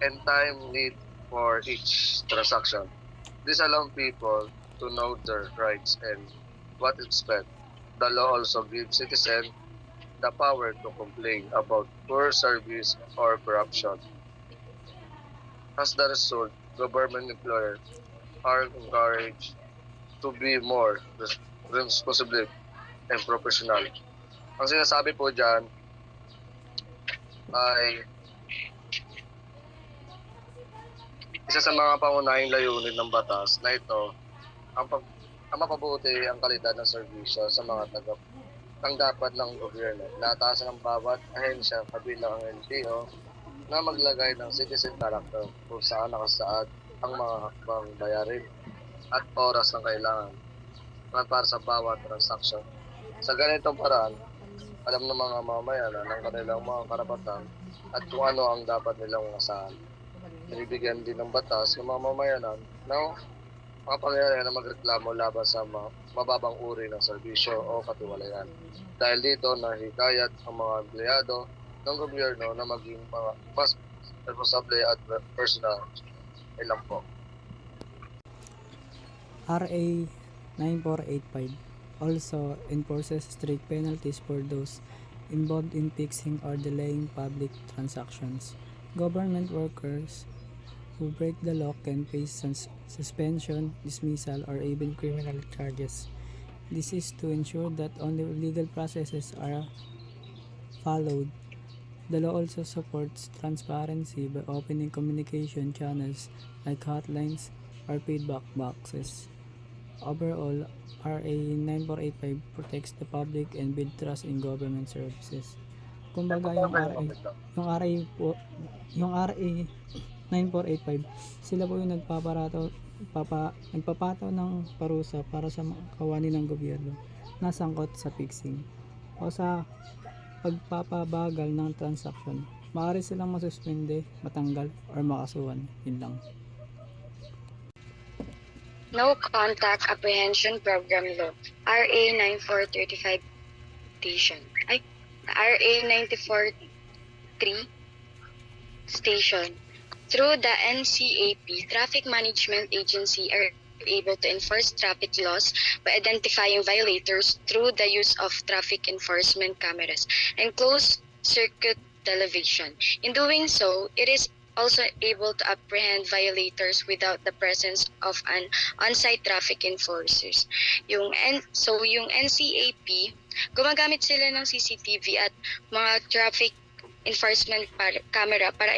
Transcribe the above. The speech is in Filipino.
and time need for each transaction. This allows people to know their rights and what is spent. The law also gives citizens the power to complain about poor service or corruption. As the result, government employers are encouraged to be more responsible and professional. Ang sinasabi po dyan ay isa sa mga pangunahing layunin ng batas na ito ang mapabuti ang kalidad ng serbisyo sa mga tanggapan ng gobyerno. Nataasan ng bawat ahensya kabilang ang LTO na maglagay ng citizen character kung saan nakasaad ang mga hakbang bayarin at oras ng kailangan para sa bawat transaksyon. Sa ganitong paraan, alam ng mga mamamayan ang kanilang mga karapatan at kung ano ang dapat nilang asahan. Binibigyan din ng batas ng mga mamayanan ng makapangyarihan na magreklamo laban sa mababang uri ng serbisyo o katiwalayan. Dahil dito, nahikayat ang mga empleyado ng gobyerno na maging mas responsable at personal. Ilan po. RA 9485 also enforces strict penalties for those involved in fixing or delaying public transactions. Government workers who break the law can face suspension, dismissal, or even criminal charges. This is to ensure that only legal processes are followed. The law also supports transparency by opening communication channels like hotlines or feedback boxes. Overall, RA 9485 protects the public and builds trust in government services. Kumbaga yung RA 9485, sila po yung nagpapataw ng parusa para sa kawani ng gobyerno na sangkot sa fixing o sa pagpapabagal ng transaction. Maaari silang masuspende, matanggal, or makasuhan. Yun lang. No Contact Apprehension Program Law, RA 9435 RA 943 Station. Through the NCAP, Traffic Management Agency are able to enforce traffic laws by identifying violators through the use of traffic enforcement cameras and closed-circuit television. In doing so, it is also able to apprehend violators without the presence of an on-site traffic enforcers. Yung NCAP, gumagamit sila ng CCTV at mga traffic enforcement camera para